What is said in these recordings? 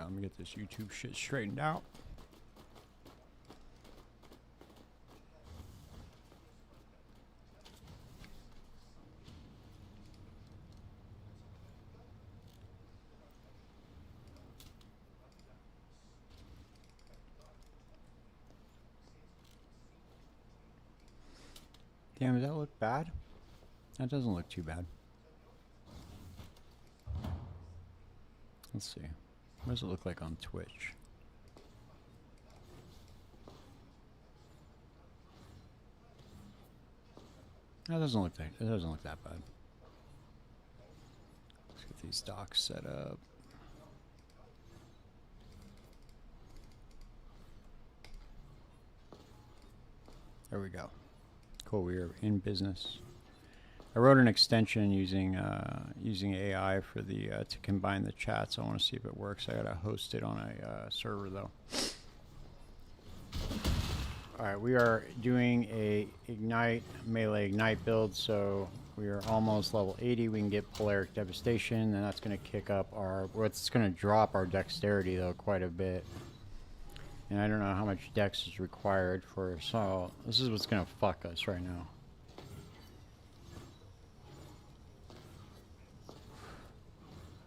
let me get this YouTube shit straightened out. Damn, does that look bad? That doesn't look too bad. Let's see. What does it look like on Twitch? That doesn't look that. It doesn't look that bad. Let's get these docks set up. There we go. Cool. We are in business. I wrote an extension using AI for the to combine the chats. I want to see if it works. I gotta host it on a server though. All right, we are doing a melee ignite build, so we are almost level 80. We can get Polaric Devastation, and that's going to kick up our. Well, it's going to drop our dexterity though quite a bit. And I don't know how much dex is required for. So this is what's going to fuck us right now.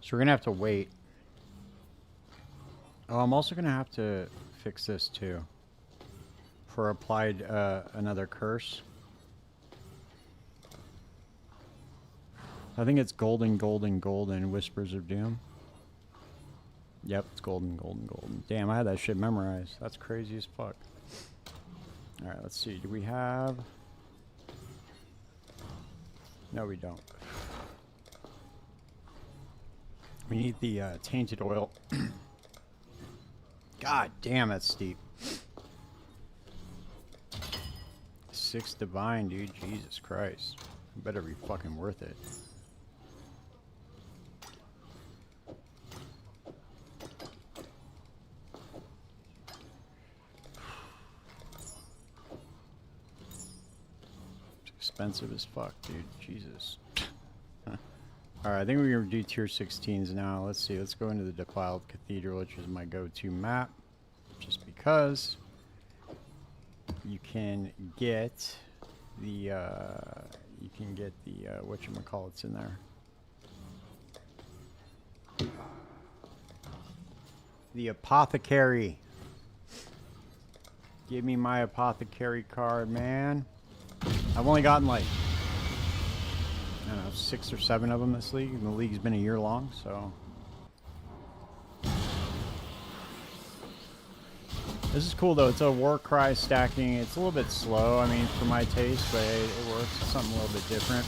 So we're going to have to wait. Oh, I'm also going to have to fix this too. For applied another curse. I think it's golden, Whispers of Doom. Yep, it's golden. Damn, I had that shit memorized. That's crazy as fuck. Alright, let's see. Do we have... No, we don't. We need the tainted oil. God damn, that's steep. 6 divine, dude. Jesus Christ. It better be fucking worth it. It's expensive as fuck, dude. Jesus. Alright, I think we're going to do tier 16s now. Let's see. Let's go into the Defiled Cathedral, which is my go-to map. Just because... You can get the whatchamacallits in there. The Apothecary. Give me my Apothecary card, man. I've only gotten like, I don't know, 6 or 7 of them this league, and the league's been a year long, so. This is cool though, it's a war cry stacking. It's a little bit slow, I mean, for my taste, but it works. It's something a little bit different.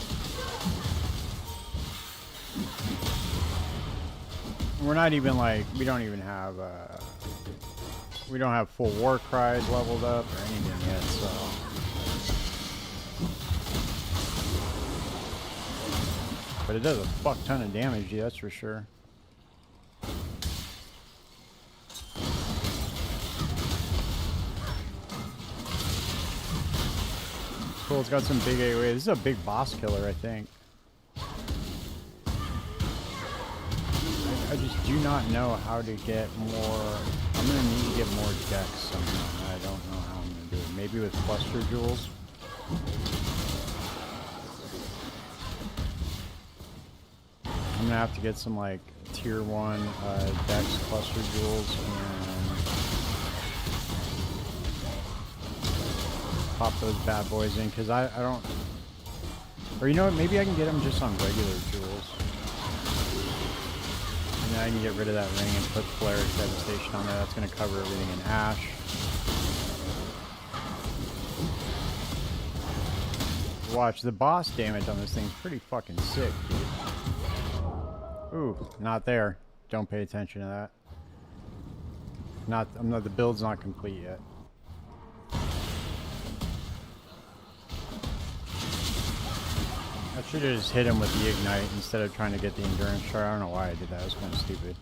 We're not even like, we don't have full war cries leveled up or anything yet, so. But it does a fuck ton of damage, yeah, that's for sure. Cool, it's got some big AoE. This is a big boss killer, I think. I just do not know how to get more. I'm going to need to get more dex somehow. I don't know how I'm going to do it. Maybe with cluster jewels. I'm going to have to get some like tier 1 dex cluster jewels and pop those bad boys in, because I don't, or you know what, maybe I can get them just on regular jewels, and then I can get rid of that ring and put Polaric Devastation on there. That's going to cover everything in ash. Watch, the boss damage on this thing is pretty fucking sick, dude. Ooh, not there. Don't pay attention to that. The build's not complete yet. I should have just hit him with the ignite instead of trying to get the endurance chart. I don't know why I did that. It was kind of stupid.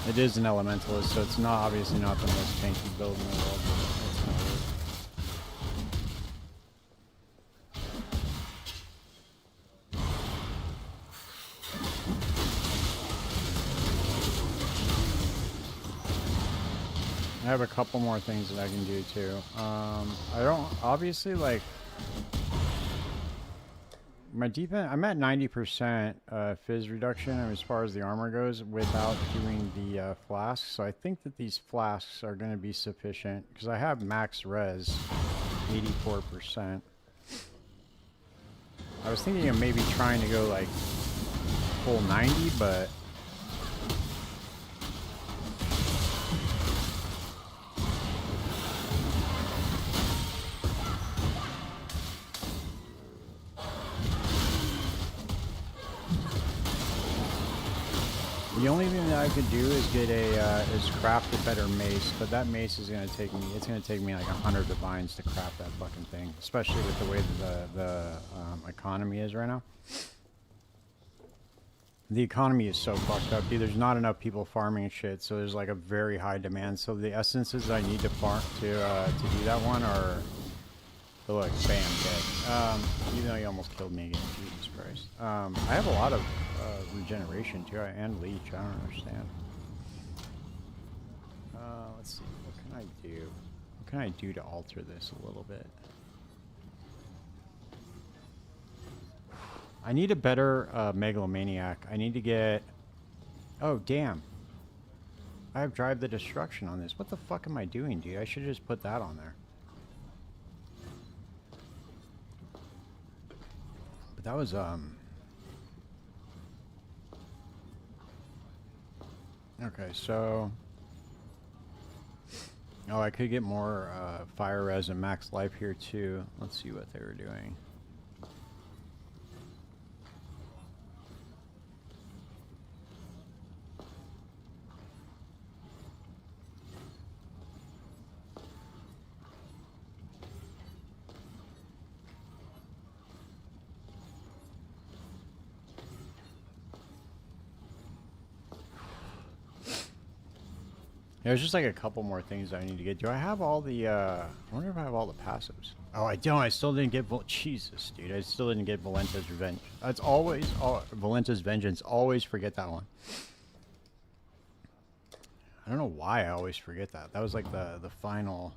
It is an elementalist, so it's not obviously not the most tanky build in the world. But it's gonna work. I have a couple more things that I can do too. I don't obviously like my defense. I'm at 90% fizz reduction as far as the armor goes without doing the flasks. So I think that these flasks are going to be sufficient because I have max res 84%. I was thinking of maybe trying to go like full 90, but the only thing that I could do is get a is craft a better mace, but that mace is gonna take me. It's gonna take me like 100 divines to craft that fucking thing, especially with the way that the economy is right now. The economy is so fucked up, dude. There's not enough people farming shit, so there's like a very high demand. So the essences I need to farm to do that one are, look, bam, dead. Even though you almost killed me again, Jesus Christ. I have a lot of regeneration too, and leech. I don't understand. Let's see. What can I do? What can I do to alter this a little bit? I need a better megalomaniac. I need to get. Oh damn! I have Drive the Destruction on this. What the fuck am I doing, dude? I should just put that on there. But that was okay, so oh, I could get more fire res and max life here too. Let's see what they were doing. There's just like a couple more things I need to get. Do I have all the, I wonder if I have all the passives. Oh, I don't. I still didn't get, Jesus, dude. I still didn't get Valenta's Revenge. That's always, Valenta's Vengeance. Always forget that one. I don't know why I always forget that. That was like the final.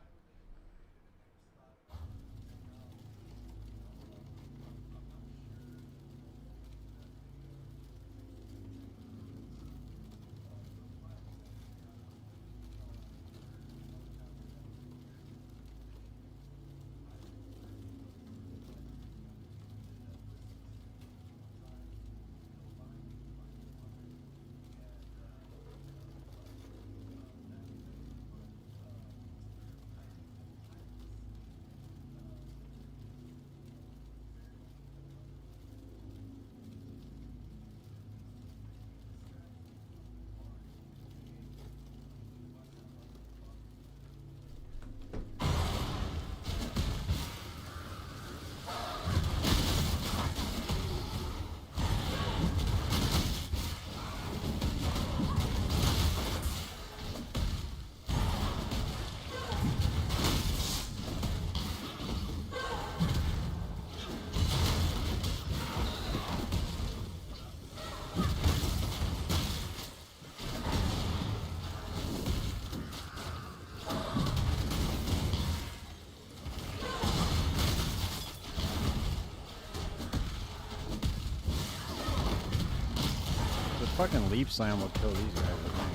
Fucking leap slam will kill these guys, I think.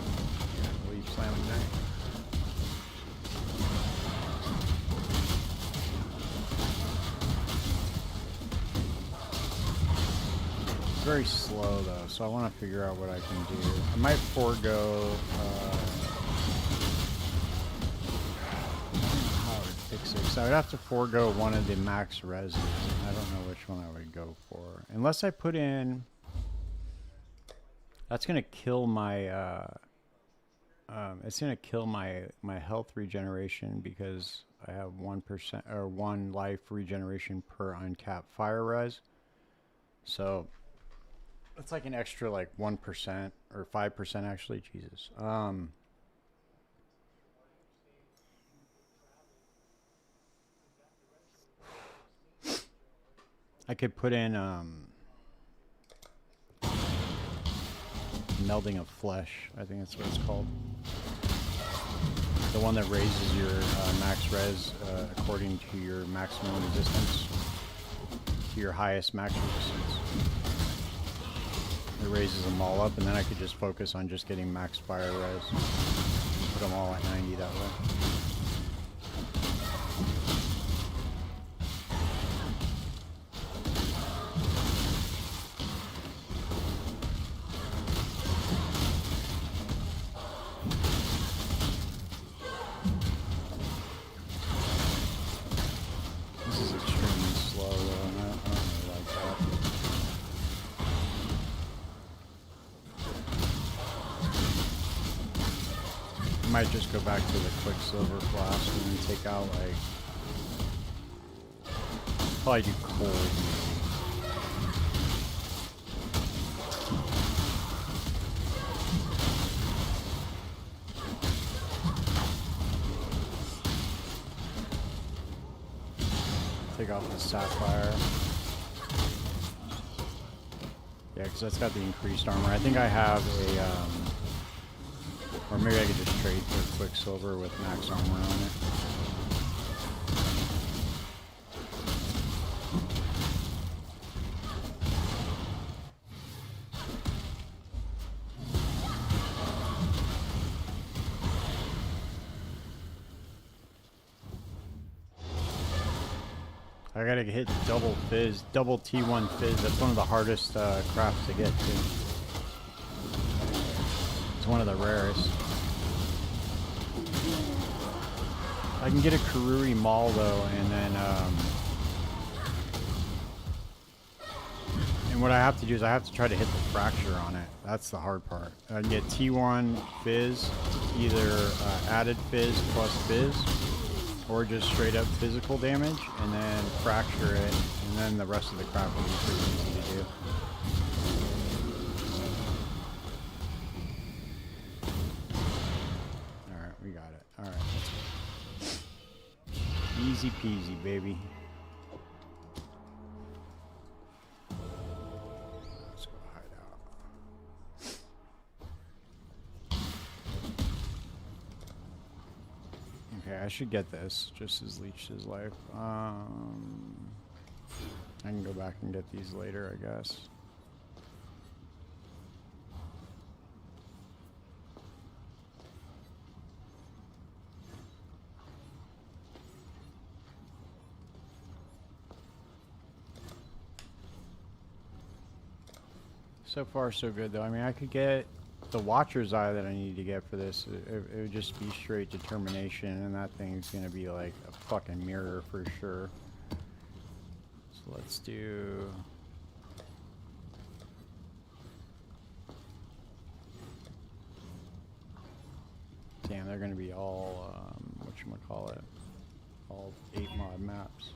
Yeah, leap slam ignite. It's very slow though, so I want to figure out what I can do. I might forego. How I would fix it. So I would have to forego one of the max reses. I don't know which one I would go for, unless I put in. That's gonna kill my. It's gonna kill my health regeneration because I have 1% or 1 life regeneration per uncapped fire res. So it's like an extra like 1% or 5% actually. Jesus. I could put in melding of flesh. I think that's what it's called. The one that raises your max res according to your maximum resistance, to your highest max resistance. It raises them all up, and then I could just focus on just getting max fire res. Put them all at 90 that way. Might just go back to the Quicksilver Flask and then take out, like, probably do cold. Take off the Sapphire. Yeah, because that's got the increased armor. I think I have a, or maybe I could just trade for Quicksilver with max armor on it. I gotta hit double fizz, double T1 fizz. That's one of the hardest crafts to get too. It's one of the rarest. I can get a Karuri Maul though, and then and what I have to do is I have to try to hit the fracture on it. That's the hard part. I can get T1 fizz, either added fizz plus fizz, or just straight up physical damage, and then fracture it, and then the rest of the crap will be pretty easy to do. Alright, we got it. Alright, let's go. Easy peasy, baby. Let's go hide out. Okay, I should get this, just as leech his life. I can go back and get these later, I guess. So far, so good, though. I mean, I could get the Watcher's Eye that I need to get for this. It would just be straight determination, and that thing's gonna be like a fucking mirror for sure. So let's do... Damn, they're gonna be all, whatchamacallit, all 8 mod maps.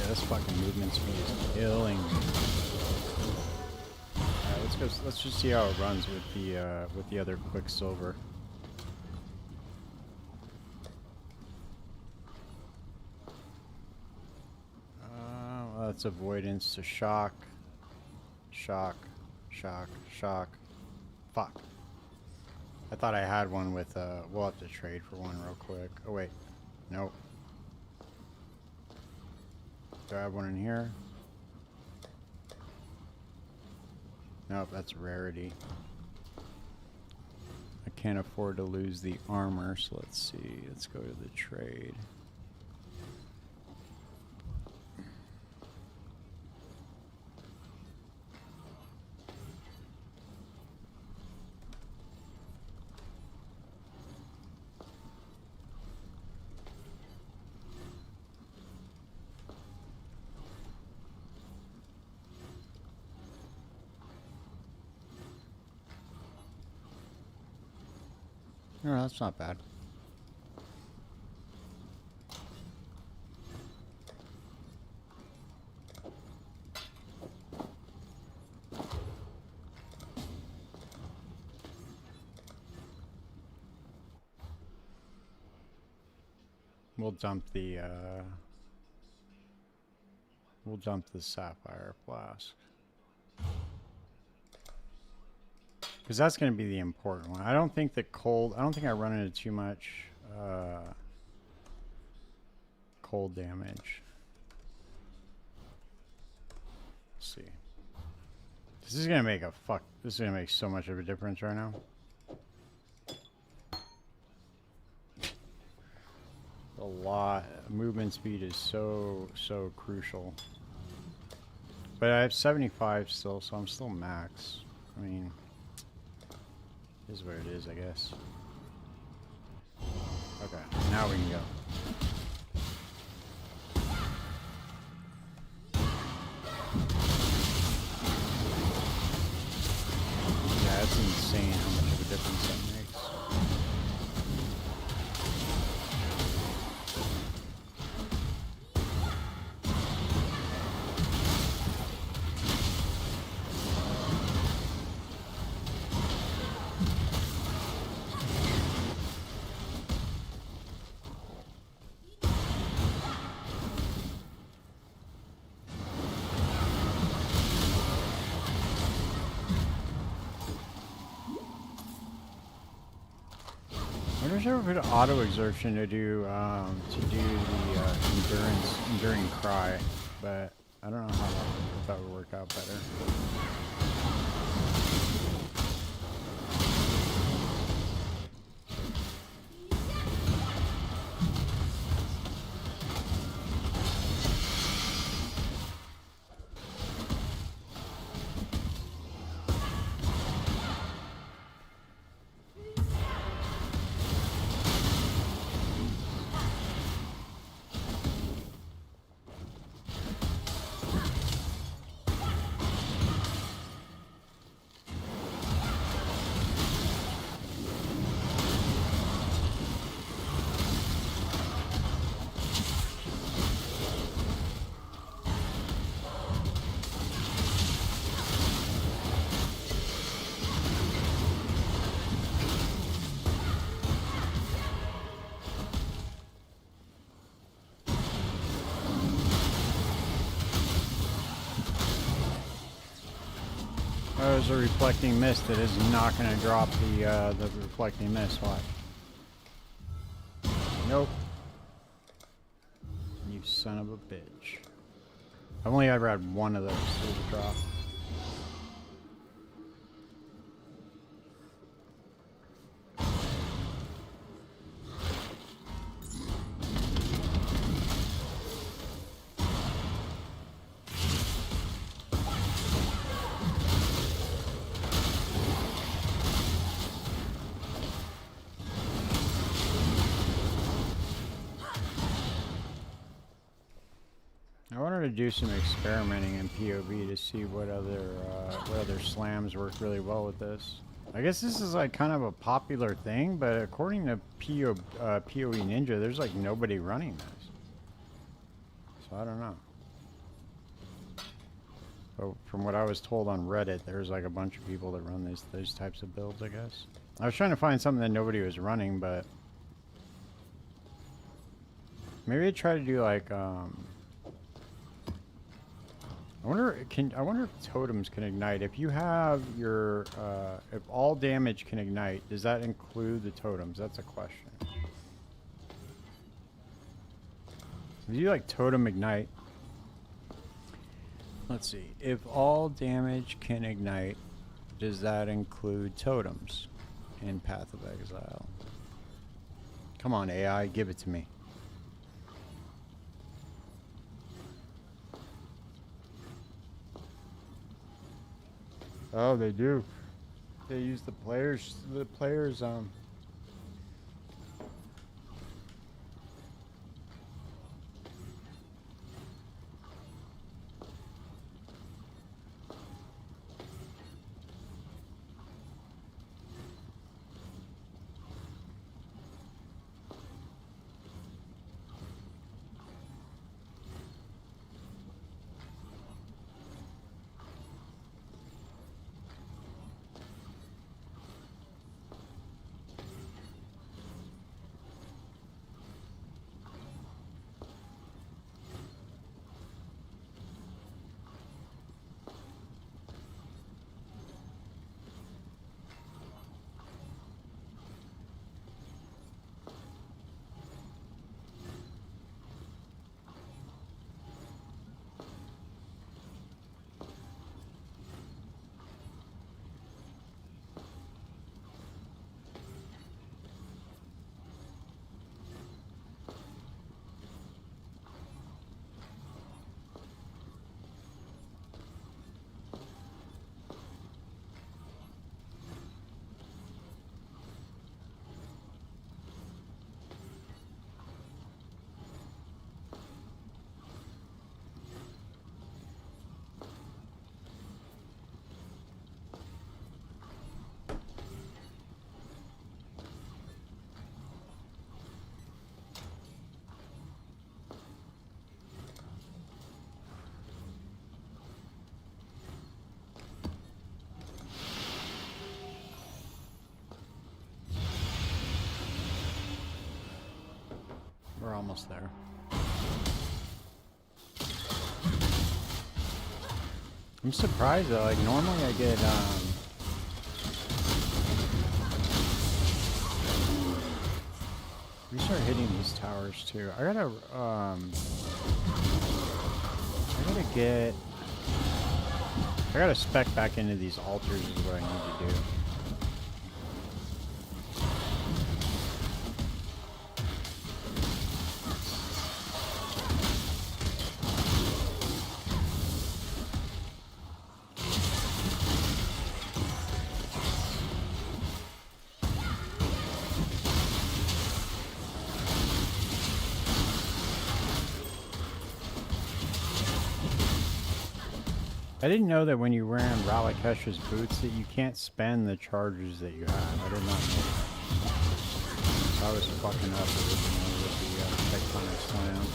This fucking movement speed is killing me. Alright, let's go. Let's just see how it runs with the other Quicksilver. Well, that's avoidance to shock, shock, shock, shock. Fuck. I thought I had one with. We'll have to trade for one real quick. Oh wait, nope. Do I have one in here? Nope, that's a rarity. I can't afford to lose the armor, so let's see. Let's go to the trade. No, that's not bad. We'll dump the sapphire flask. Because that's going to be the important one. I don't think I run into too much cold damage. Let's see. This is going to make so much of a difference right now. A lot. Movement speed is so crucial. But I have 75 still, so I'm still max. I mean, this is what it is, I guess. Okay, now we can go. Yeah, it's insane how much of a difference that makes. I should put auto exertion to do the enduring cry, but I don't know how that would work out better. Oh, there's a reflecting mist that is not going to drop the reflecting mist. Watch. Nope. You son of a bitch. I've only ever had one of those through the drop. I wanted to do some experimenting in POV to see what other slams work really well with this. I guess this is like kind of a popular thing, but according to POE Ninja, there's like nobody running this. So I don't know. But from what I was told on Reddit, there's like a bunch of people that run those types of builds, I guess. I was trying to find something that nobody was running, but maybe I'd try to do like I wonder if totems can ignite. If you have your if all damage can ignite, does that include the totems? That's a question. If you like totem ignite, Let's see. If all damage can ignite, does that include totems in Path of Exile? Come on, AI, give it to me. Oh, they do. They use the players. We're almost there. I'm surprised though, like normally I get we start hitting these towers too. I gotta spec back into these altars is what I need to do. I didn't know that when you're wearing Ralakesh's boots that you can't spend the charges that you have. I did not know that. I was fucking up originally with the tectonic slam.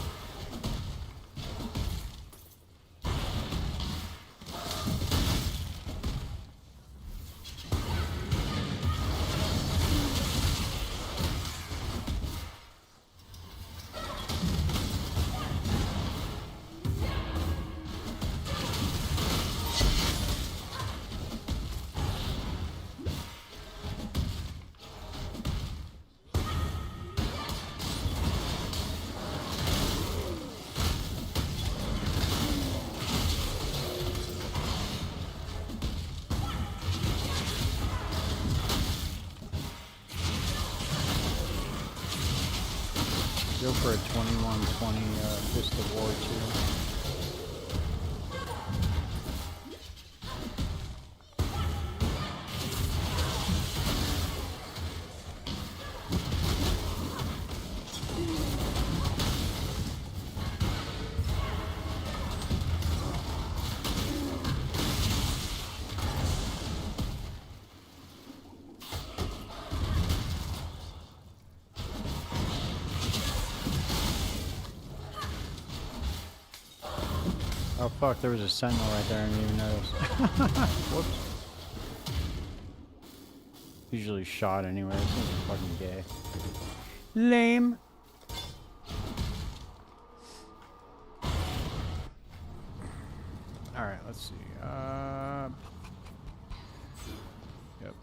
Go for a 2120 Fist of War too. Oh fuck, there was a sentinel right there, I didn't even notice. Whoops. Usually shot anyway, this is fucking gay. Lame. Alright, let's see. Yep.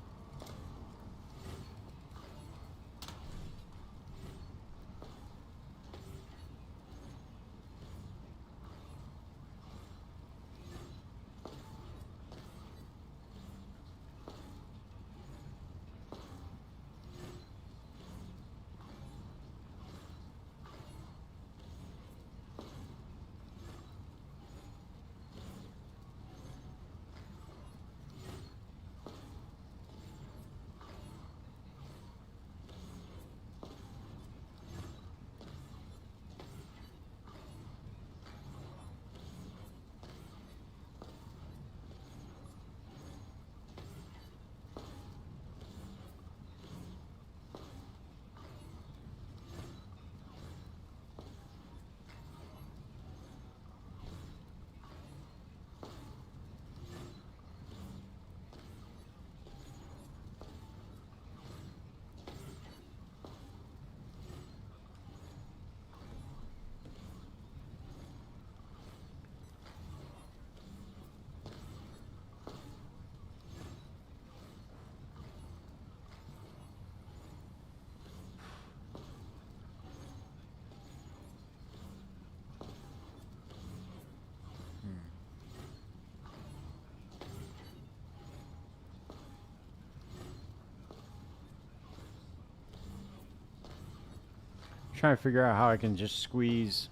Trying to figure out how I can just squeeze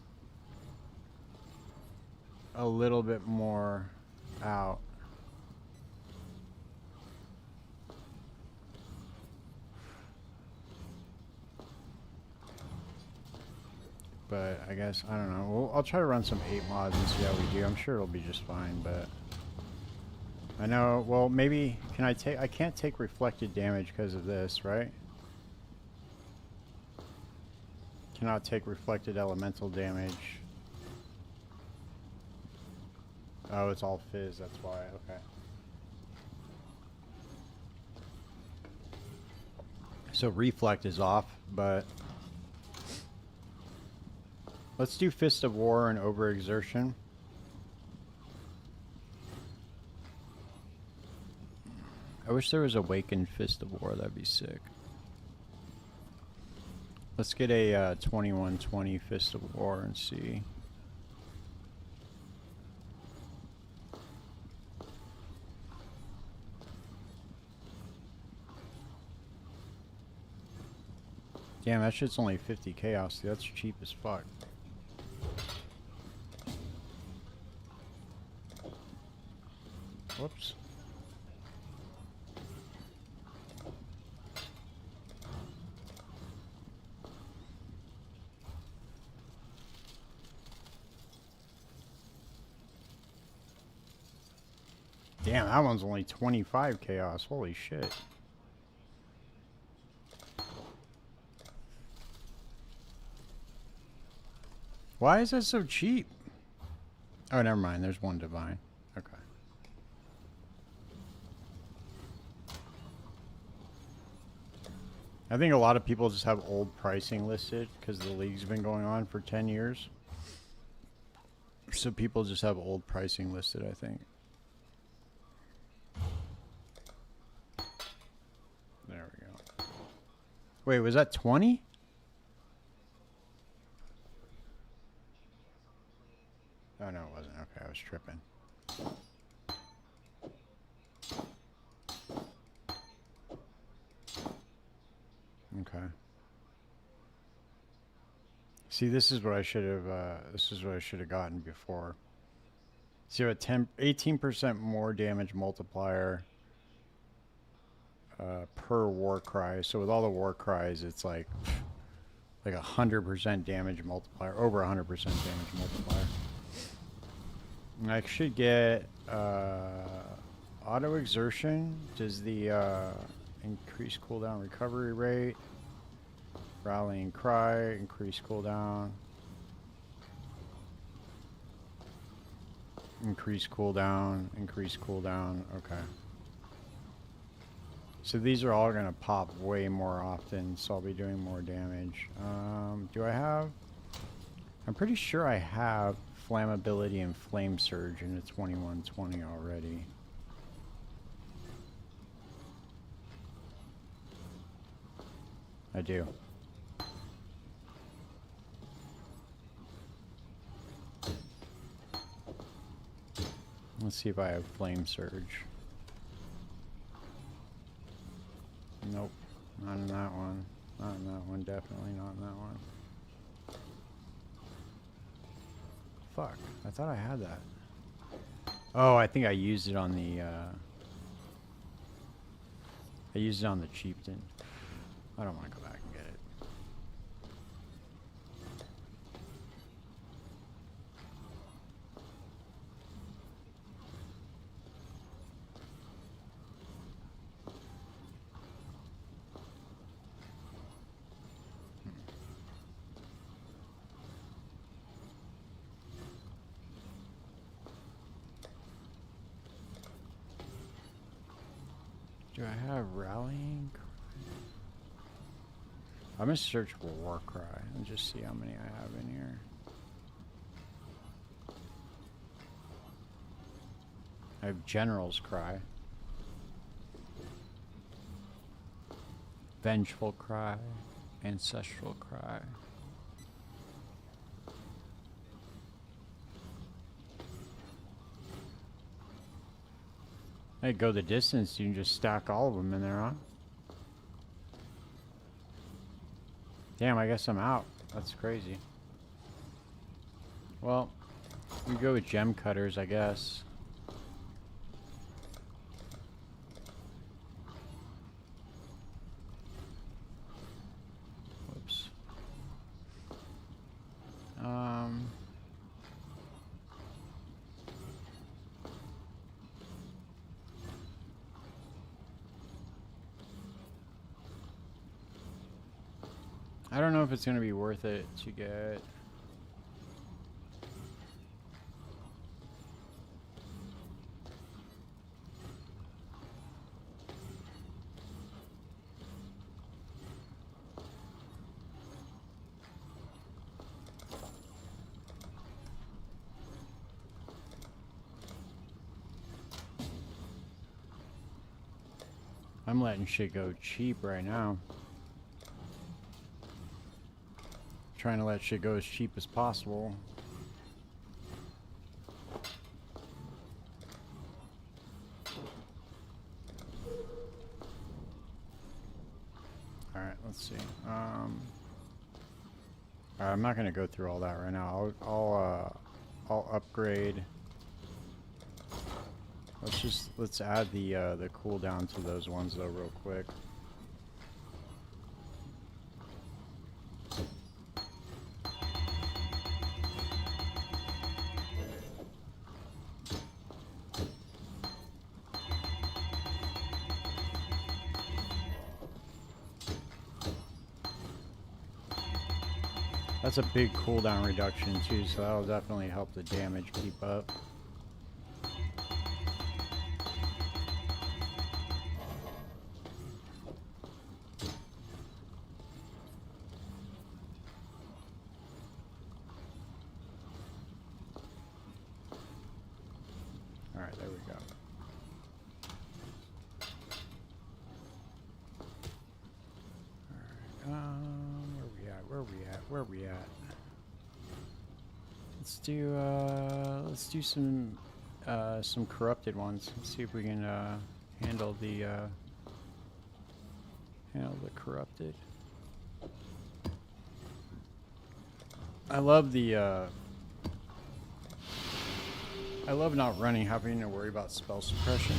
a little bit more out. But I guess, I don't know. Well, I'll try to run some 8 mods and see how we do. I'm sure it'll be just fine, but I know, well, maybe, can I take, I can't take reflected damage because of this, right? Cannot take reflected elemental damage. Oh, it's all fizz, that's why, okay. So reflect is off, but let's do Fist of War and Overexertion. I wish there was Awakened Fist of War, that'd be sick. Let's get a 2120 Fist of War and see. Damn, that shit's only 50 chaos. That's cheap as fuck. Whoops. Damn, that one's only 25 chaos. Holy shit. Why is that so cheap? Oh, never mind. There's one divine. Okay. I think a lot of people just have old pricing listed because the league's been going on for 10 years. So people just have old pricing listed, I think. There we go. Wait, was that 20? Oh, no, it wasn't. Okay, I was tripping. Okay. See, this is what I should have gotten before. So you have a 18% more damage multiplier per war cry. So with all the war cries, it's like 100% damage multiplier, over 100% damage multiplier. And I should get auto exertion. Does the increase cooldown recovery rate? Rallying cry, increase cooldown. Increase cooldown, increase cooldown. Okay. So these are all going to pop way more often, so I'll be doing more damage. Do I have... I'm pretty sure I have flammability and flame surge in the 2120 already. I do. Let's see if I have flame surge. Nope, not in that one. Not in that one, definitely not in that one. Fuck, I thought I had that. Oh, I think I used it on the, I used it on the chieftain. I don't want to go back and get it. Do I have rallying? I'm gonna search for war cry and just see how many I have in here. I have general's cry, vengeful cry, ancestral cry. Hey, go the distance, you can just stack all of them in there, huh? Damn, I guess I'm out. That's crazy. Well, we go with gem cutters, I guess. Whoops. I don't know if it's going to be worth it to get... I'm letting shit go cheap right now. Trying to let shit go as cheap as possible. Alright, let's see. I'm not gonna go through all that right now. I'll upgrade. Let's add the cooldown to those ones though real quick. That's a big cooldown reduction too, so that'll definitely help the damage keep up. Alright, there we go. Alright, where we at? Let's do some corrupted ones. Let's see if we can handle the corrupted. I love not having to worry about spell suppression.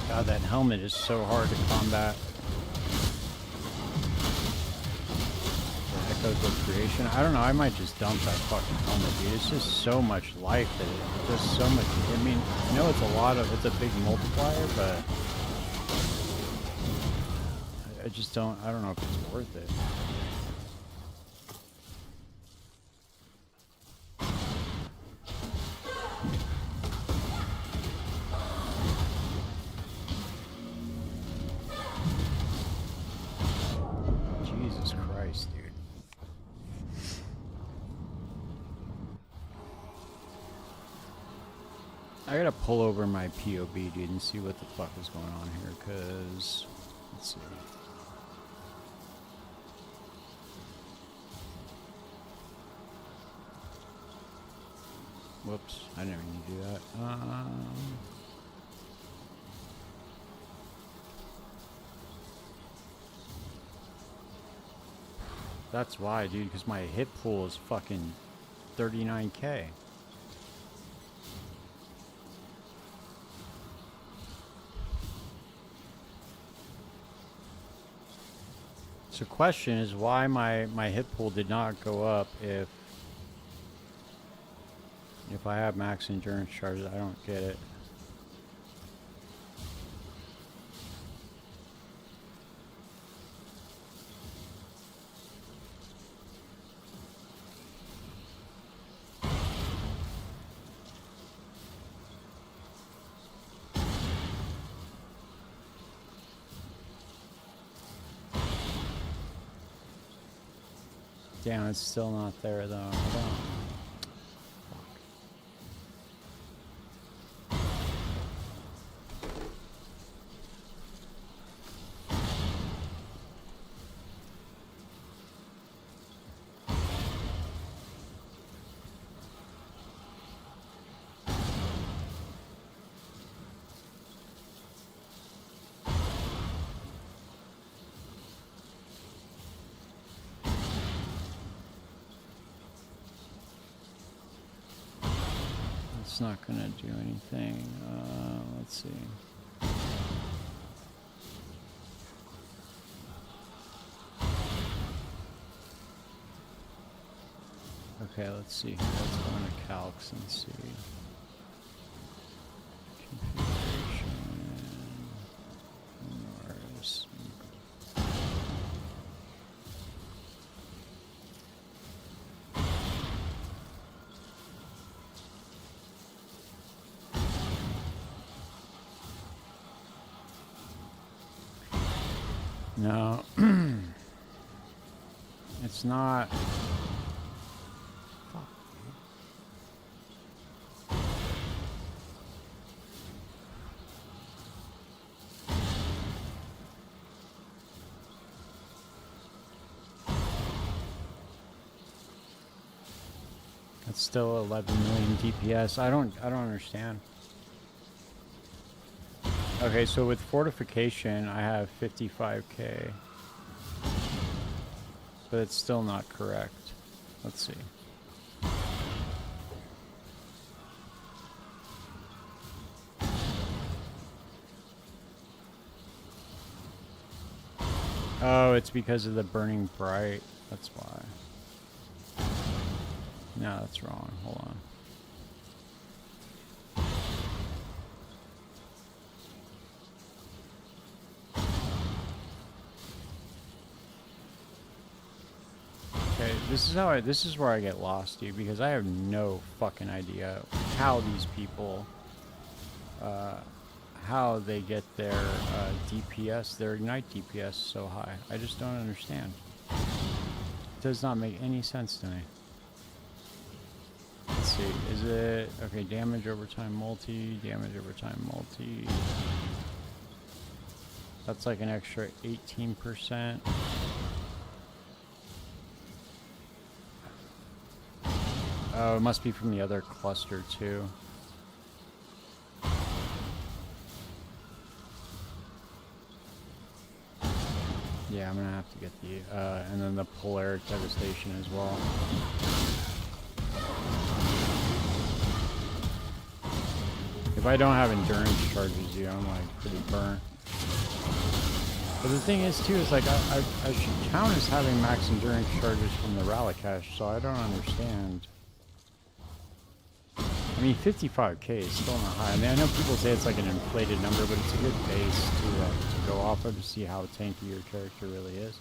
God, that helmet is so hard to combat. The Echoes of Creation. I don't know, I might just dump that fucking helmet, dude. It's just so much life that it does so much. I mean, I know it's a big multiplier, but I don't know if it's worth it. Jesus Christ, dude. I gotta pull over my POV, dude, and see what the fuck is going on here, cause let's see. Whoops, I didn't mean to do that. That's why, dude, because my hit pool is fucking 39k. So question is why my hit pool did not go up if I have max endurance charges. I don't get it. Damn, it's still not there though. It's not gonna do anything. Let's see. Okay, let's see. Let's go into calcs and see. Configuration. Mars. No, it's not. Fuck. It's still 11 million DPS. I don't understand. Okay, so with fortification, I have 55k. But it's still not correct. Let's see. Oh, it's because of the burning bright. That's why. No, that's wrong. Hold on. This is where I get lost, dude, because I have no fucking idea how these people, how they get their DPS, their ignite DPS so high. I just don't understand. It does not make any sense to me. Let's see, is it, okay, damage over time multi, That's like an extra 18%. Oh, it must be from the other cluster too. Yeah, I'm gonna have to get the, and then the Polaric Devastation as well. If I don't have endurance charges, you know, I'm like pretty burnt. But the thing is too, is like I should count as having max endurance charges from the Rally Cache, so I don't understand. I mean, 55k is still not high. I mean, I know people say it's like an inflated number, but it's a good base to go off of to see how tanky your character really is.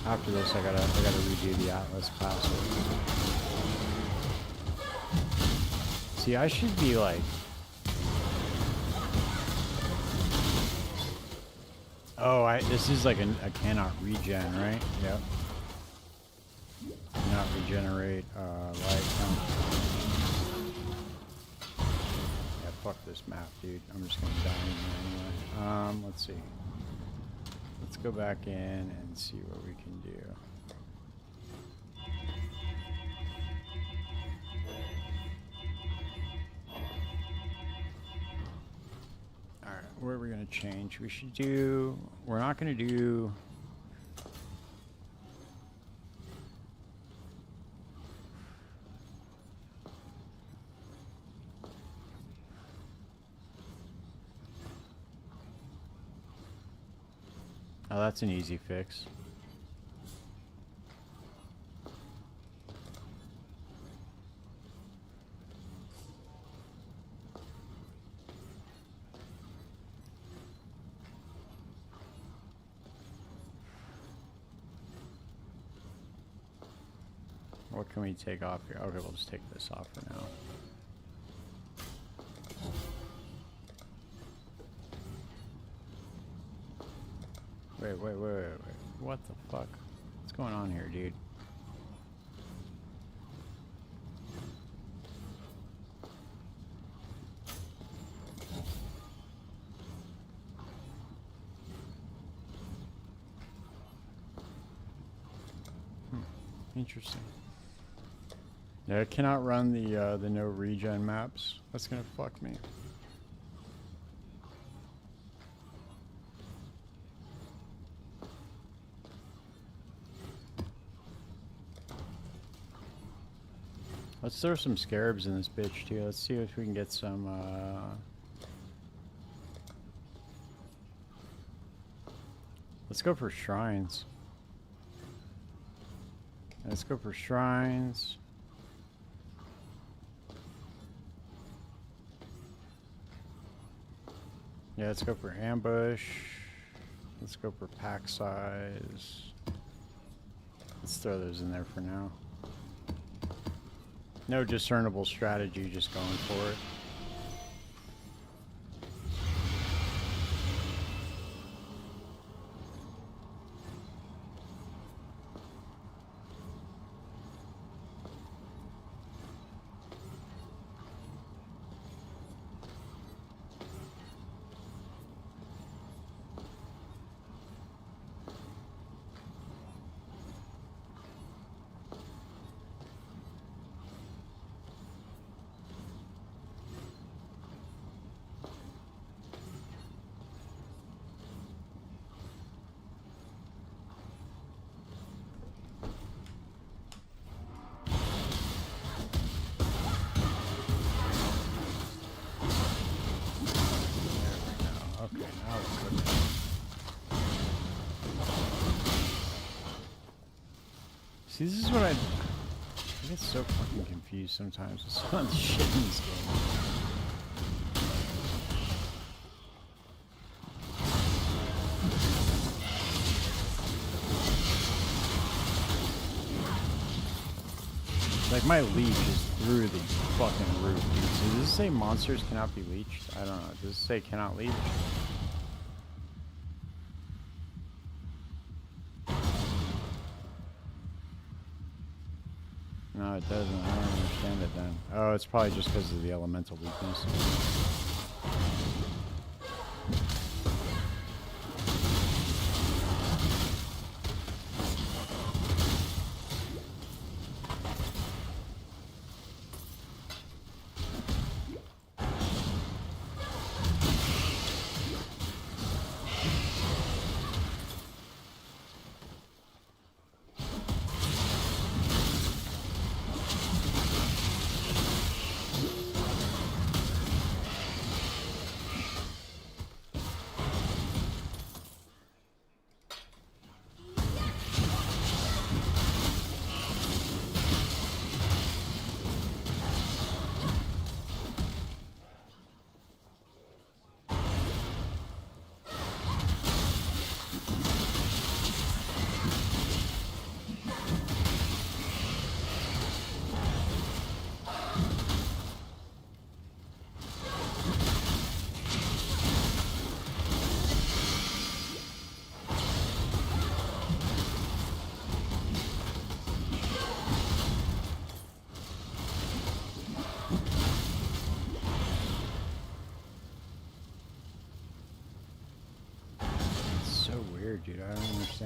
After this, I gotta redo the Atlas password. See, I should be like. Oh, this is like a cannot regen, right? Yep. Cannot regenerate life. Yep. fuck this map, dude. I'm just gonna die in here anyway. Let's see. Let's go back in and see what we can do. Alright, what are we gonna change? We should do... We're not gonna do... Oh, that's an easy fix. What can we take off here? Okay, we'll just take this off for now. Wait. What the fuck? What's going on here, dude? Interesting. Yeah, I cannot run the no regen maps. That's gonna fuck me. Let's throw some scarabs in this bitch too. Let's see if we can get some let's go for shrines. Let's go for shrines. Yeah, let's go for ambush. Let's go for pack size. Let's throw those in there for now. No discernible strategy, just going for it. See, this is what I get so fucking confused sometimes with some of the shit in this game. Like, my leech is through the fucking roof, dude. So does this say monsters cannot be leeched? I don't know. Does it say cannot leech? No, it doesn't. I don't understand it then. Oh, it's probably just because of the elemental weakness.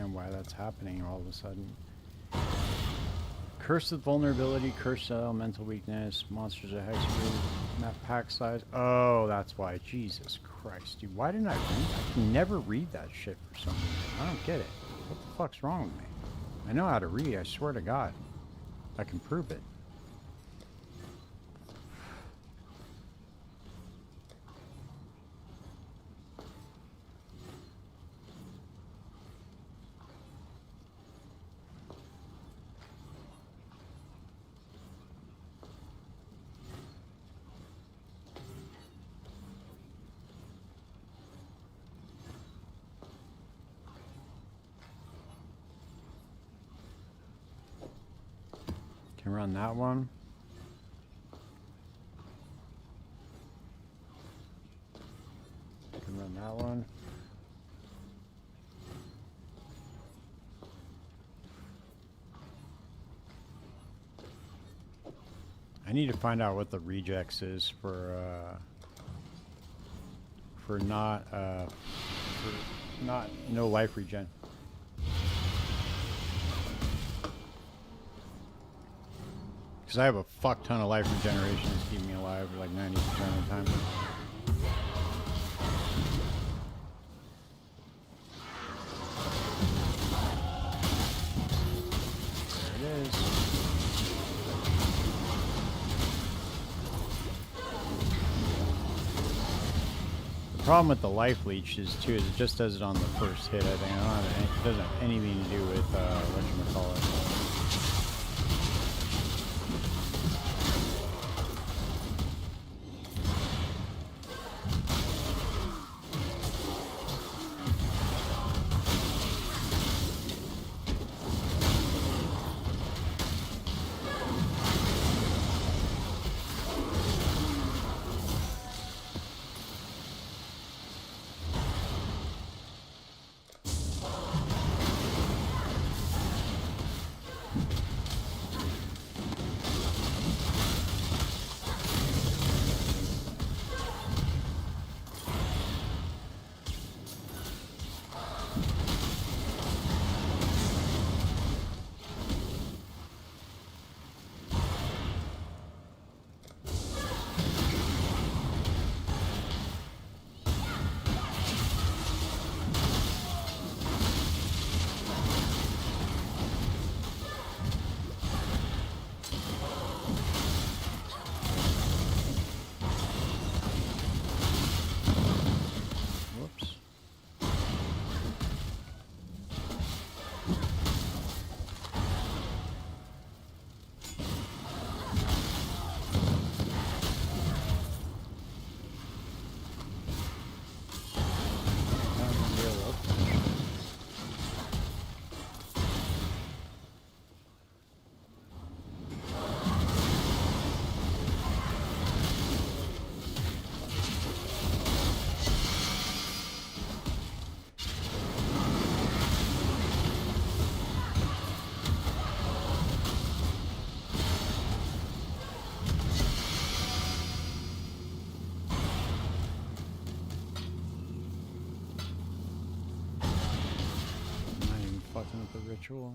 understand why that's happening all of a sudden. Curse with vulnerability, curse elemental weakness, monsters are hexproof, map pack size. Oh, that's why. Jesus Christ, dude. Why didn't I read? I can never read that shit for some reason. I don't get it. What the fuck's wrong with me? I know how to read, I swear to God. I can prove it. Can run that one. Can run that one. I need to find out what the rejects is for not no life regen. Because I have a fuck ton of life regeneration that's keeping me alive for like 90% of the time. There it is. The problem with the life leech is too is it just does it on the first hit. I think I don't have any, it doesn't have anything to do with whatchamacallit. With the ritual.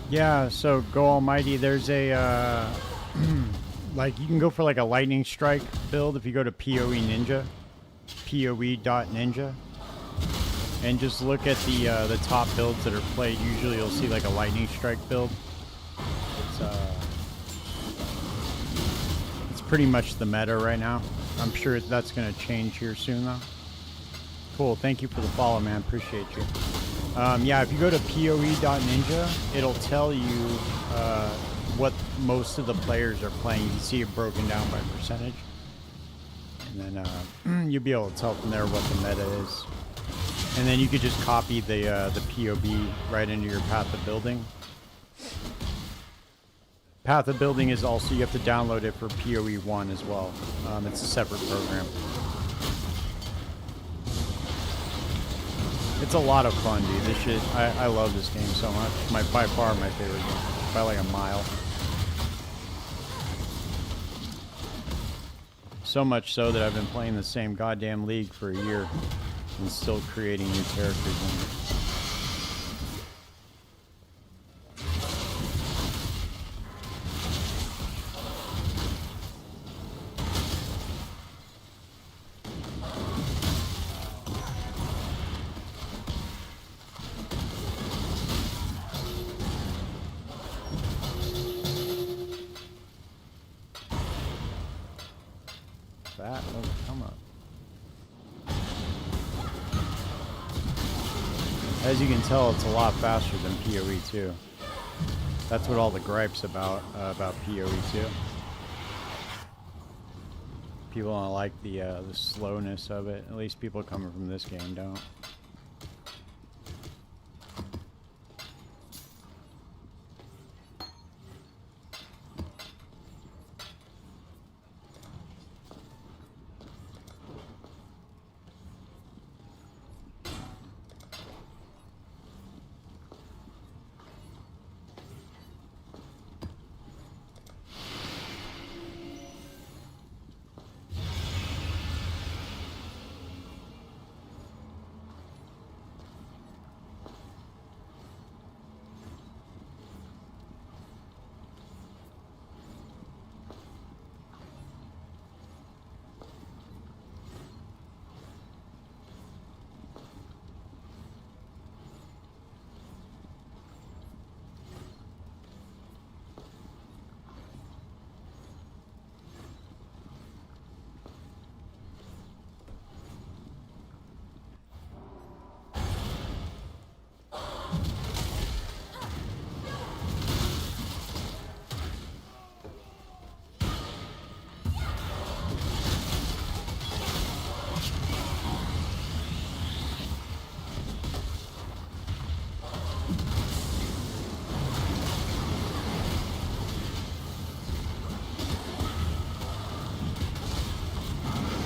Yeah, so Go Almighty, there's a like you can go for like a lightning strike build if you go to PoE Ninja, PoE.ninja, and just look at the top builds that are played. Usually you'll see like a lightning strike build. It's pretty much the meta right now. I'm sure that's going to change here soon, though. Cool. Thank you for the follow, man. Appreciate you. Yeah, if you go to PoE.ninja, it'll tell you what most of the players are playing. You can see it broken down by percentage. And then you'll be able to tell from there what the meta is. And then you could just copy the POB right into your path of building. Path of Building is also, you have to download it for PoE 1 as well. It's a separate program. It's a lot of fun, dude. This shit, I love this game so much. By far my favorite game. by like a mile. So much so that I've been playing the same goddamn league for a year and still creating new characters in it. That doesn't come up. As you can tell, it's a lot faster than PoE 2. That's what all the gripes about PoE 2. People don't like the slowness of it. At least people coming from this game don't.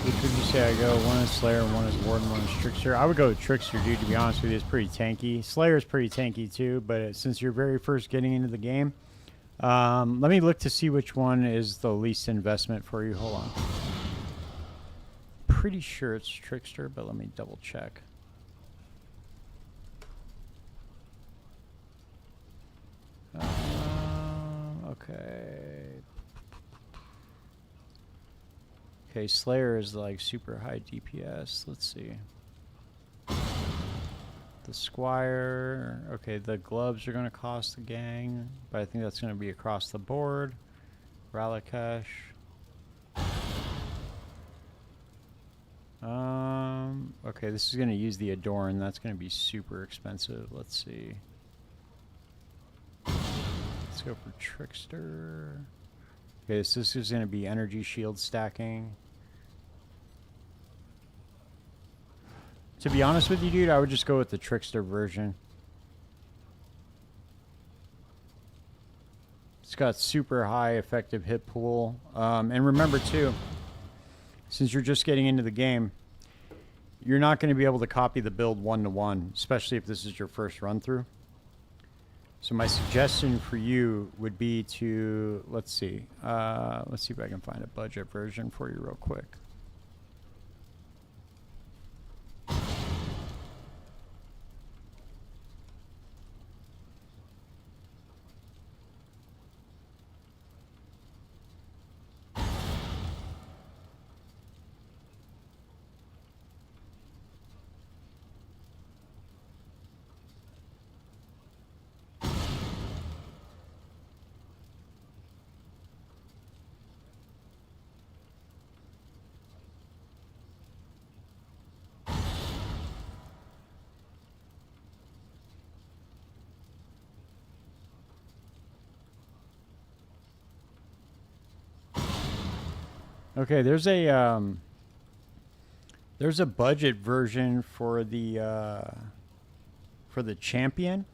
Which would you say I go? One is Slayer, one is Warden, one is Trickster. I would go with Trickster, dude, to be honest with you. It's pretty tanky. Slayer's pretty tanky, too, but since you're very first getting into the game, let me look to see which one is the least investment for you. Hold on. Pretty sure it's Trickster, but let me double check. Okay. Okay, Slayer is like super high DPS. Let's see. The Squire. Okay, the gloves are going to cost the gang, but I think that's going to be across the board. Ralakesh. Okay, this is going to use the Adorn. That's going to be super expensive. Let's see. Let's go for Trickster. Okay, so this is going to be energy shield stacking. To be honest with you, dude, I would just go with the Trickster version. It's got super high effective hit pool. And remember, too, since you're just getting into the game, you're not going to be able to copy the build one-to-one, especially if this is your first run-through. So my suggestion for you would be to, let's see if I can find a budget version for you real quick. Okay, there's a budget version for the champion.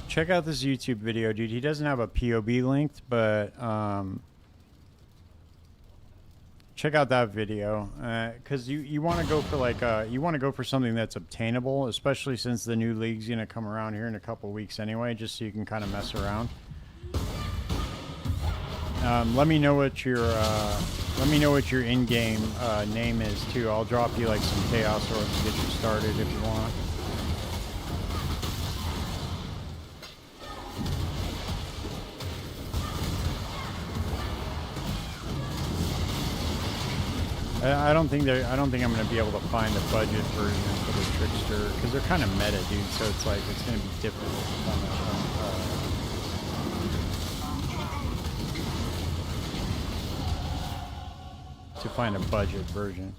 check out this YouTube video, dude. He doesn't have a POB linked, but check out that video, because you want to go for like you want to go for something that's obtainable, especially since the new league's gonna come around here in a couple weeks anyway, just so you can kind of mess around. Let me know what your in-game name is too. I'll drop you like some chaos orbs to get you started if you want. I don't think I'm gonna be able to find a budget version for the Trickster because they're kind of meta, dude. So it's like it's gonna be difficult to find a budget version.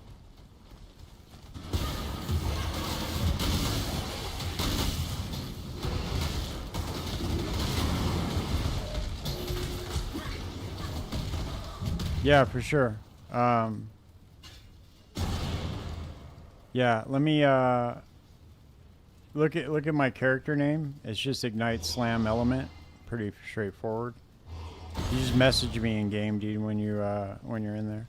Yeah, for sure. Yeah, let me look at my character name. It's just Ignite Slam Element. Pretty straightforward. You just message me in game, dude, when you're in there.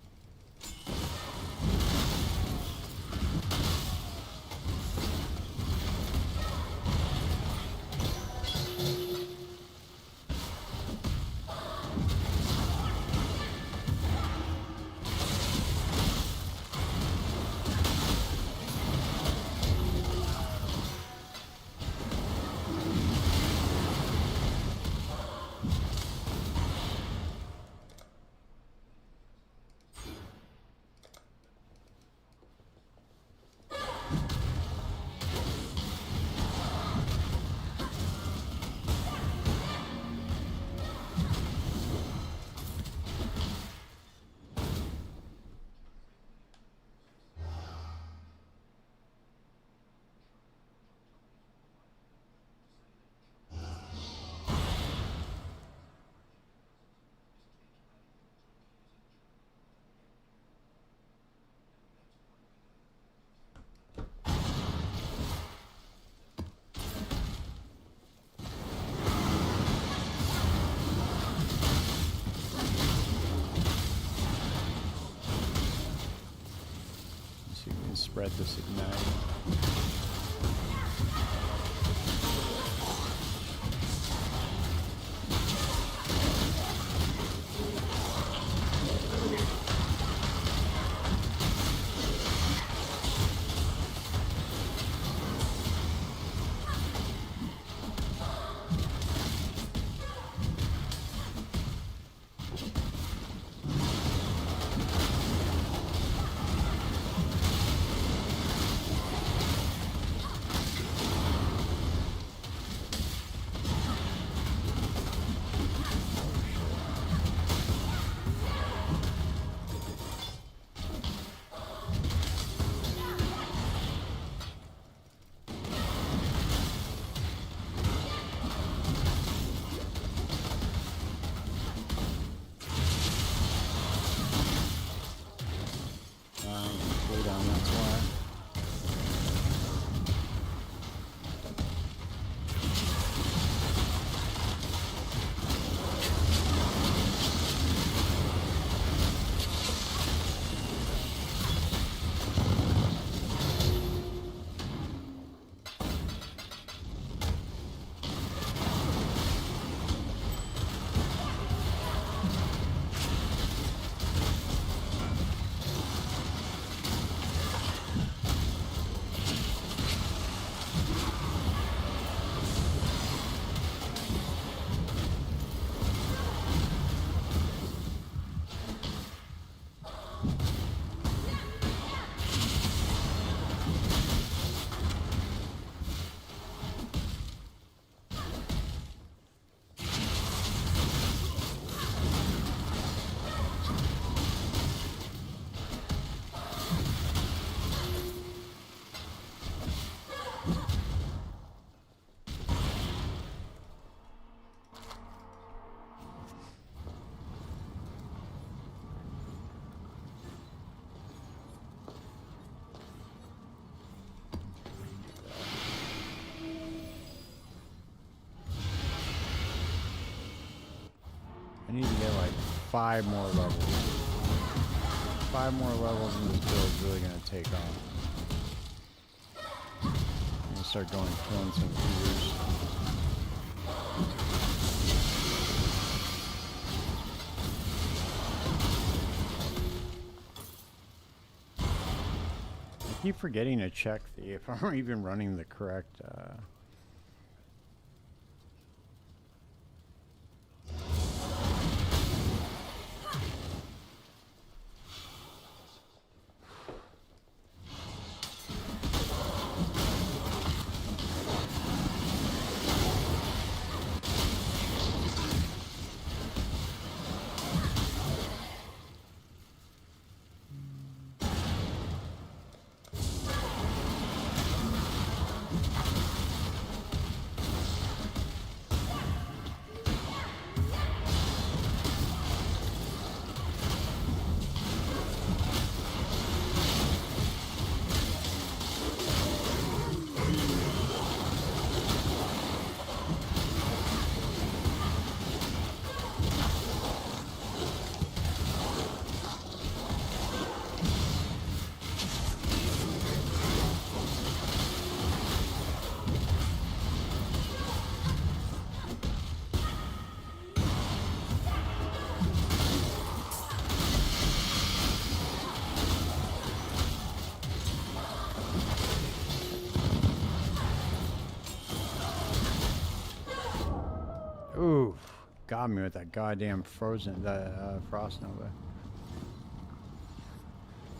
Spread this Ignite. I need to get like 5 more levels. 5 more levels and this build is really going to take off. I'm going to start going killing some creatures. I keep forgetting to check if I'm even running the correct Ooh, got me with that goddamn frozen, frost nova.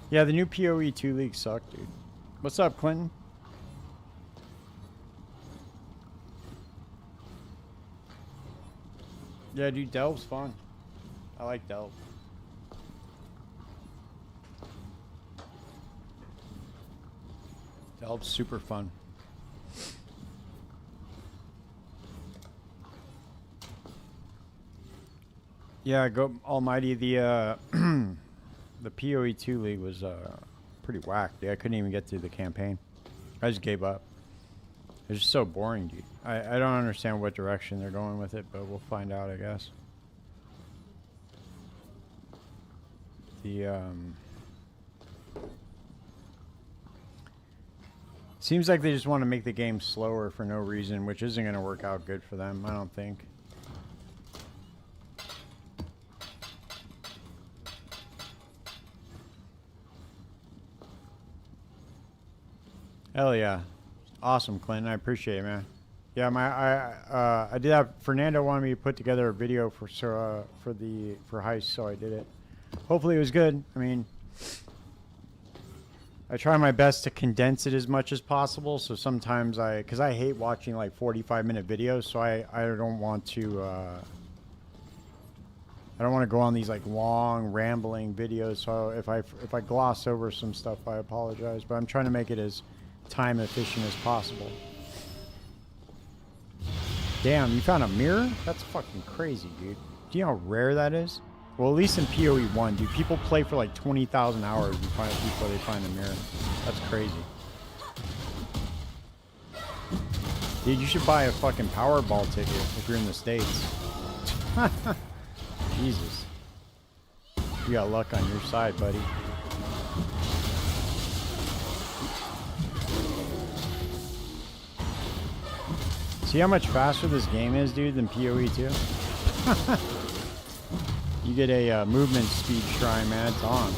Yeah, the new PoE 2 league sucked, dude. What's up, Clinton? Yeah, dude, Delve's fun. I like Delve. Delve's super fun. Yeah, go almighty. The the PoE 2 league was pretty whack. Dude. I couldn't even get through the campaign. I just gave up. It's just so boring, dude. I don't understand what direction they're going with it, but we'll find out, I guess. The seems like they just want to make the game slower for no reason, which isn't going to work out good for them, I don't think. Hell yeah. Awesome, Clinton. I appreciate it, man. Yeah, I did that. Fernando wanted me to put together a video for Heist, so I did it. Hopefully it was good. I mean, I try my best to condense it as much as possible. So sometimes because I hate watching like 45-minute videos, so I don't want to go on these like long rambling videos. So if I gloss over some stuff, I apologize. But I'm trying to make it as time efficient as possible. Damn, you found a mirror? That's fucking crazy, dude. Do you know how rare that is? Well, at least in PoE 1, dude, people play for like 20,000 hours before they find a mirror. That's crazy. Dude, you should buy a fucking Powerball ticket if you're in the States. Jesus. You got luck on your side, buddy. See how much faster this game is, dude, than PoE 2? You get a movement speed shrine, man. It's on.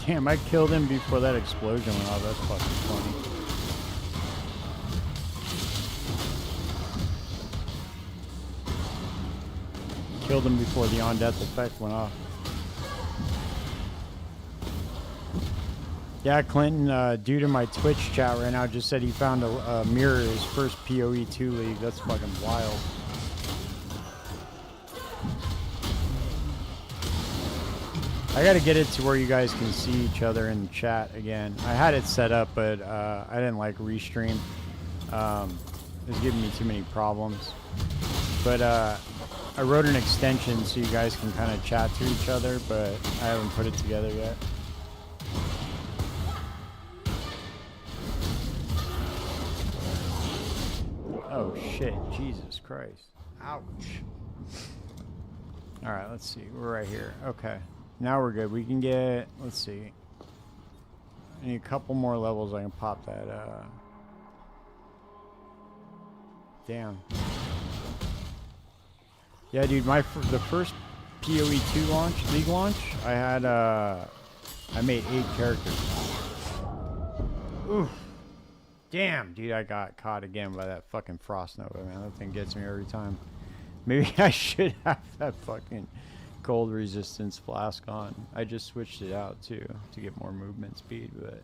Damn, I killed him before that explosion went off. That's fucking funny. Killed him before the on-death effect went off. Yeah, Clinton, due to my Twitch chat right now, just said he found a mirror his first PoE 2 league. That's fucking wild. I gotta get it to where you guys can see each other in the chat again. I had it set up, but I didn't like restream. It was giving me too many problems. But I wrote an extension so you guys can kind of chat to each other, but I haven't put it together yet. Oh shit, Jesus Christ. Ouch. Alright, let's see. We're right here. Okay. Now we're good. We can get, let's see. I need a couple more levels. I can pop that. Damn. Yeah, dude, the first PoE 2 launch, league launch, I had, I made 8 characters. Oof. Damn, dude, I got caught again by that fucking Frost Nova, man. That thing gets me every time. Maybe I should have that fucking cold resistance flask on. I just switched it out, too, to get more movement speed, but...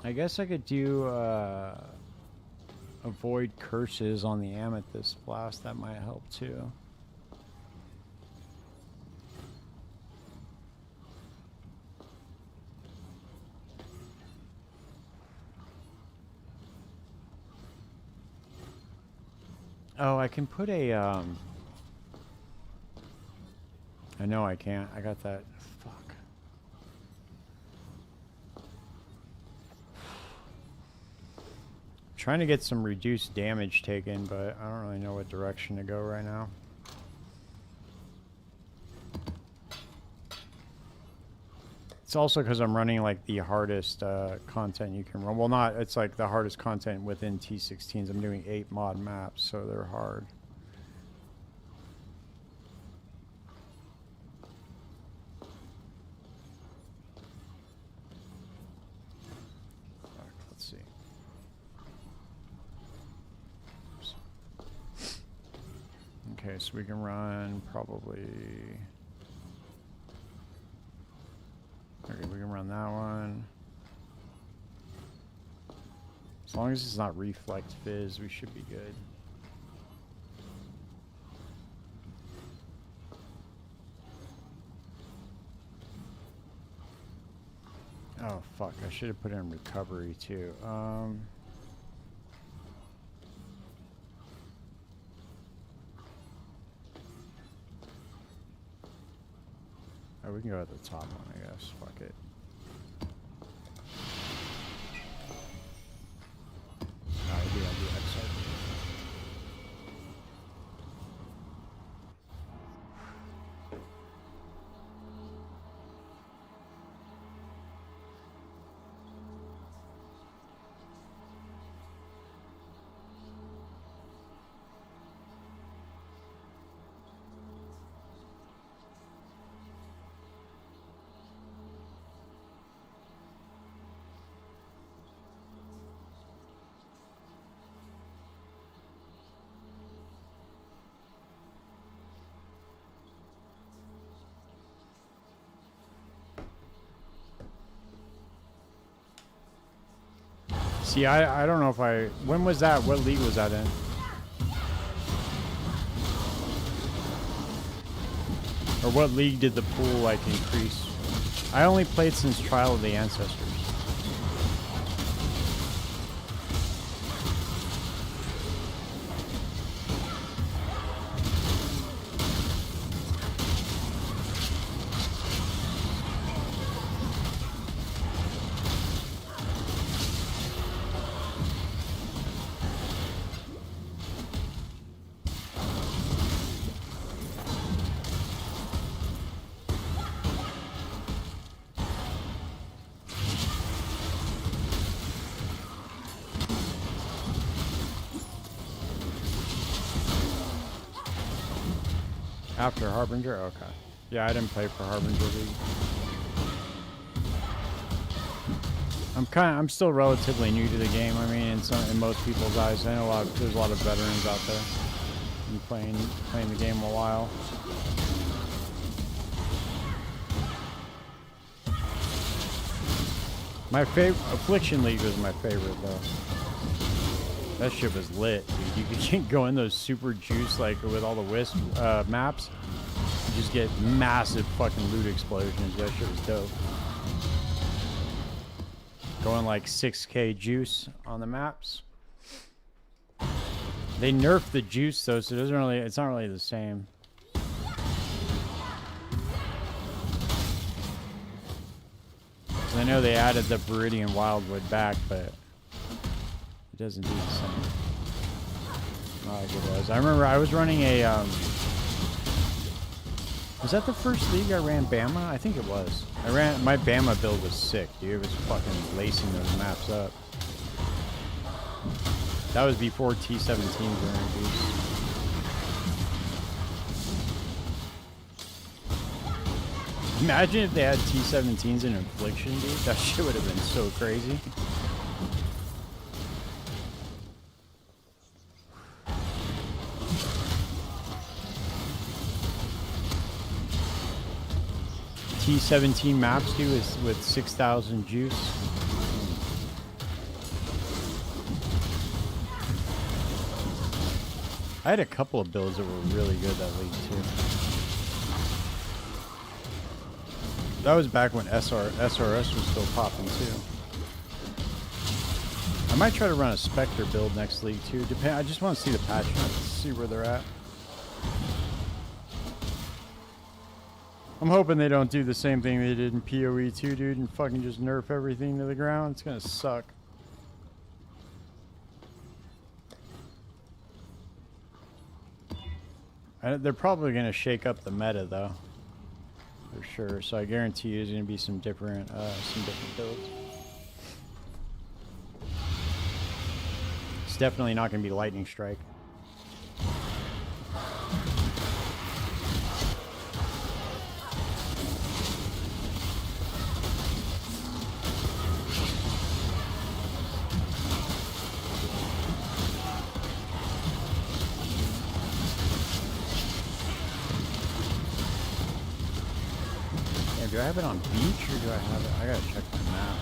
I guess I could do, avoid curses on the Amethyst Blast. That might help, too. Oh, I can put a, I know I can't. I got that. Fuck. Trying to get some reduced damage taken, but I don't really know what direction to go right now. It's also because I'm running like the hardest content you can run. Well, not, it's like the hardest content within T16s. I'm doing 8 mod maps, so they're hard. Let's see. Oops. Okay, so we can run probably... Okay, we can run that one. As long as it's not Reflect Fizz, we should be good. Oh, fuck. I should have put in Recovery, too. Oh, we can go at the top one, I guess. Fuck it. I do Exile. See, I don't know if I... When was that? What league was that in? Or what league did the pool, like, increase? I only played since Trial of the Ancestors. After Harbinger? Okay. Yeah, I didn't play for Harbinger League. I'm still relatively new to the game. I mean, in most people's eyes, I know there's a lot of veterans out there. Been playing the game a while. My favorite Affliction League was my favorite though. That shit was lit, dude. You could go in those super juice like with all the wisp maps. You just get massive fucking loot explosions. That shit was dope. Going like 6K juice on the maps. They nerfed the juice though, so it doesn't really. It's not really the same. I know they added the Viridian Wildwood back, but it doesn't do the same. Not like it was. I remember I was running a. Was that the first league I ran Bama? I think it was. My Bama build was sick, dude. It was fucking lacing those maps up. That was before T17s were introduced. Imagine if they had T17s in Affliction, dude. That shit would have been so crazy. T17 maps, dude, is with 6,000 juice. I had a couple of builds that were really good that league too. That was back when SRS was still popping too. I might try to run a Spectre build next league too. I just want to see the patch notes, see where they're at. I'm hoping they don't do the same thing they did in PoE 2, dude, and fucking just nerf everything to the ground. It's gonna suck. They're probably gonna shake up the meta though, for sure. So I guarantee you there's gonna be some different builds. It's definitely not gonna be Lightning Strike. Do I have it on beach or do I have it? I gotta check my map.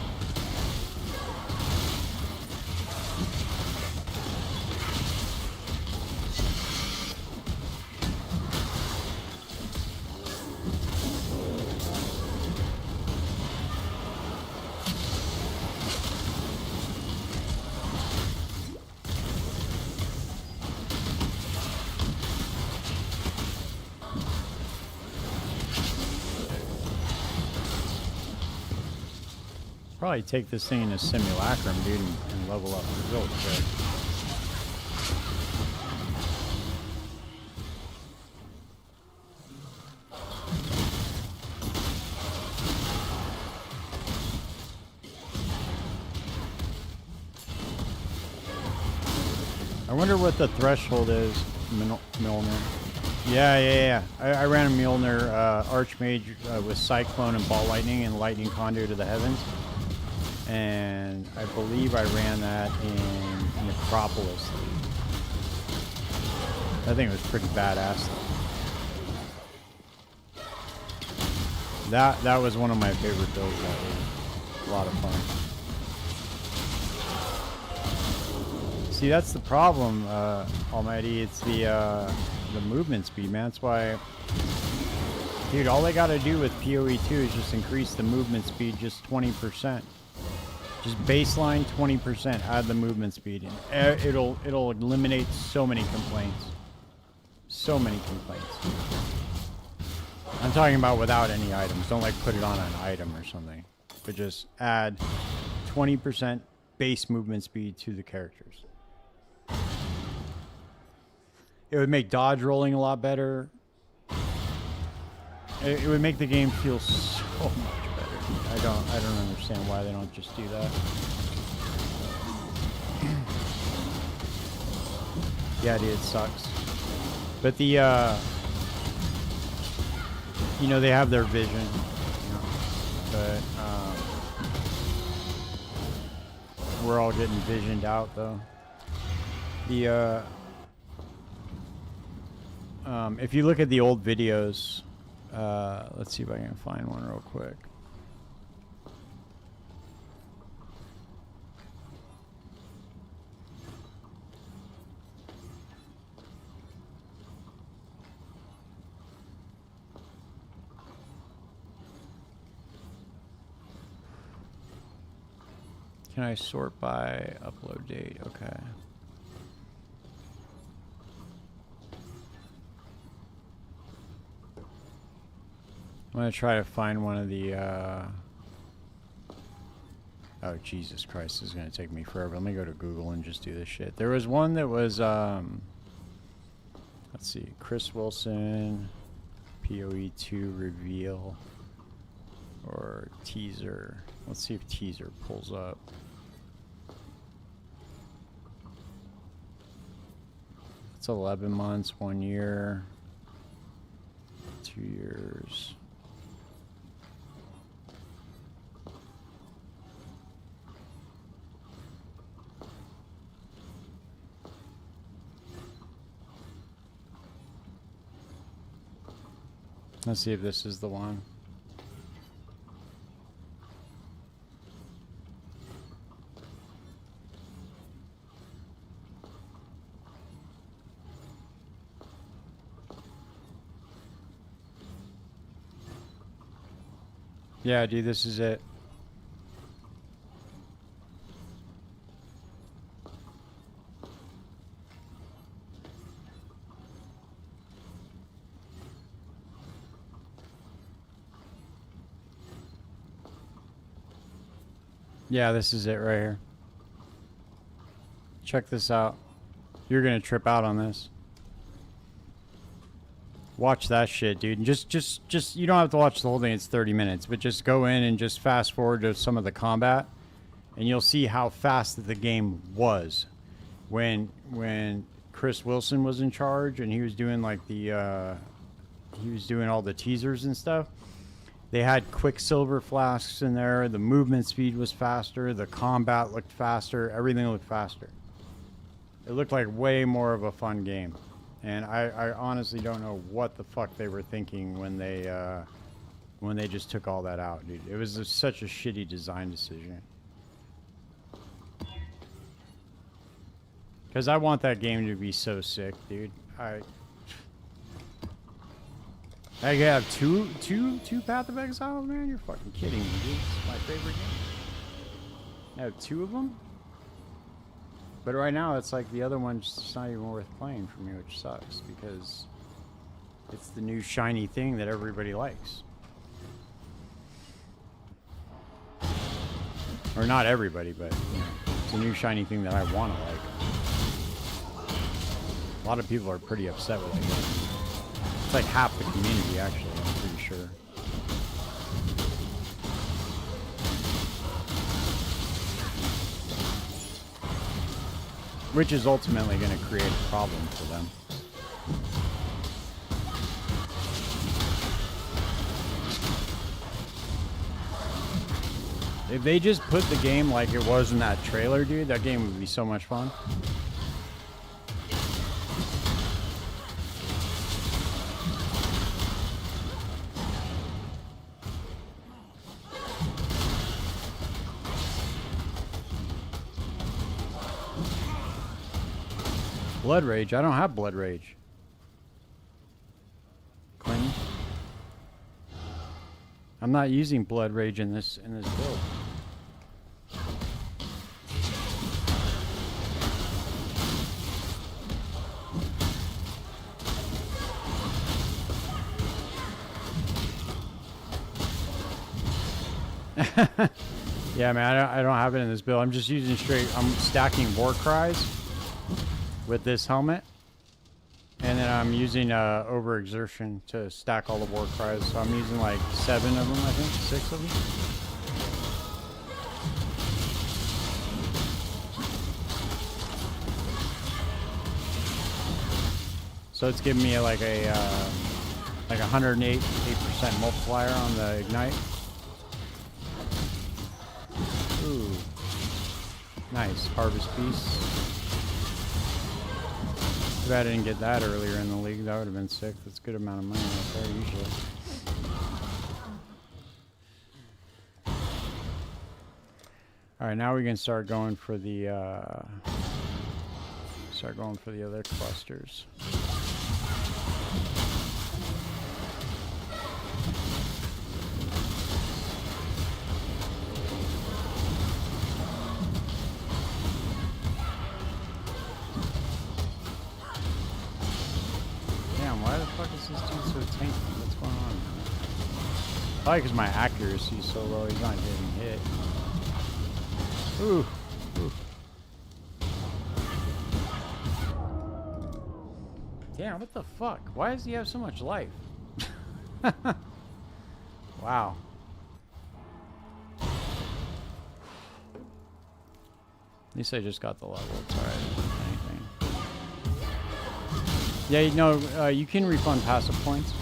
Probably take this thing in a simulacrum, dude, and level up real quick. I wonder what the threshold is, Milner. Yeah. I ran a Milner Archmage with Cyclone and Ball Lightning and Lightning Conduit to the Heavens. And I believe I ran that in Necropolis. I think it was pretty badass. That was one of my favorite builds that week. A lot of fun. See, that's the problem, Almighty. It's the movement speed, man. That's why, dude, all they gotta do with PoE 2 is just increase the movement speed just 20%. Just baseline 20%, add the movement speed in. It'll eliminate so many complaints. So many complaints. I'm talking about without any items. Don't like put it on an item or something. But just add 20% base movement speed to the characters. It would make dodge rolling a lot better. It would make the game feel so much better. I don't understand why they don't just do that. Yeah, dude, it sucks. But the you know, they have their vision, you know, but we're all getting visioned out though. The if you look at the old videos, let's see if I can find one real quick. Can I sort by upload date? Okay. I'm gonna try to find one of the, oh, Jesus Christ, this is gonna take me forever. Let me go to Google and just do this shit. There was one that was, let's see, Chris Wilson, PoE2 reveal, or teaser. Let's see if teaser pulls up. It's 11 months, 1 year, 2 years. Let's see if this is the one. Yeah, dude, this is it. Yeah, this is it right here. Check this out. You're gonna trip out on this. Watch that shit, dude. And just you don't have to watch the whole thing. It's 30 minutes, but just go in and just fast forward to some of the combat, and you'll see how fast the game was when Chris Wilson was in charge and he was doing like the he was doing all the teasers and stuff. They had Quicksilver flasks in there. The movement speed was faster. The combat looked faster. Everything looked faster. It looked like way more of a fun game. And I honestly don't know what the fuck they were thinking when they just took all that out, dude. It was such a shitty design decision. Because I want that game to be so sick, dude. I have two Path of Exile, man? You're fucking kidding me, dude. It's my favorite game. I have 2 of them? But right now, it's like the other one's just not even worth playing for me, which sucks, because it's the new shiny thing that everybody likes. Or not everybody, but, you know, it's a new shiny thing that I want to like. A lot of people are pretty upset with it. It's like half the community, actually, I'm pretty sure. Which is ultimately going to create a problem for them. If they just put the game like it was in that trailer, dude, that game would be so much fun. Blood Rage? I don't have Blood Rage. Cling. I'm not using Blood Rage in this build. Yeah, man, I don't have it in this build. I'm just using I'm stacking War Cries with this helmet, and then I'm using overexertion to stack all the War Cries. So I'm using like 7 of them, I think, 6 of them. So it's giving me like a 108% multiplier on the ignite. Ooh, nice Harvest Piece. Too bad I didn't get that earlier in the league. That would have been sick. That's a good amount of money right there, usually. Alright, now we can start going for the other clusters. Probably because my accuracy is so low, he's not getting hit. Ooh. Ooh. Damn, what the fuck? Why does he have so much life? Wow. At least I just got the level. It's alright. Anything. Yeah, you know, you can refund passive points.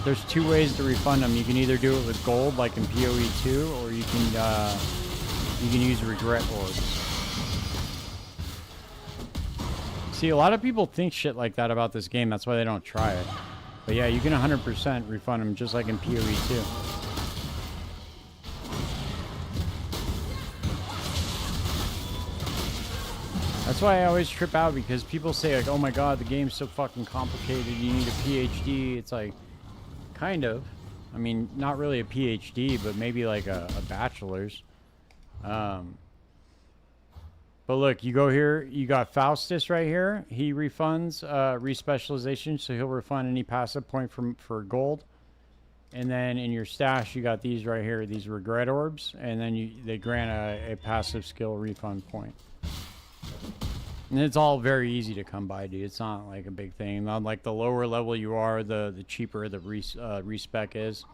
There's two ways to refund them. You can either do it with gold, like in PoE 2, or you can use regret orbs. See, a lot of people think shit like that about this game. That's why they don't try it. But yeah, you can 100% refund them, just like in PoE 2. That's why I always trip out, because people say like, oh my god, the game's so fucking complicated, you need a PhD. It's like, kind of. I mean, not really a PhD, but maybe like a bachelor's. But look, you go here, you got Faustus right here. He refunds respecialization, so he'll refund any passive point for gold. And then in your stash, you got these right here, these regret orbs, and then they grant a passive skill refund point. And it's all very easy to come by, dude. It's not like a big thing. Not like the lower level you are, the cheaper the respec is.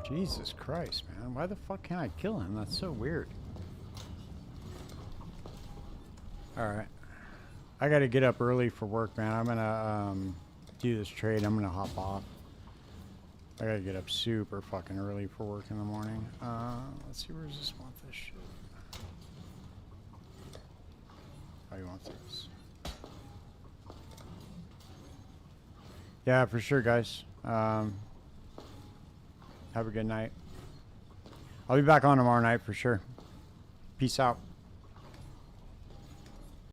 Jesus Christ, man. Why the fuck can't I kill him? That's so weird. Alright. I gotta get up early for work, man. I'm gonna do this trade. I'm gonna hop off. I gotta get up super fucking early for work in the morning. Let's see, where's this want this shit? Oh, you want this? Yeah, for sure, guys. Have a good night. I'll be back on tomorrow night for sure. Peace out.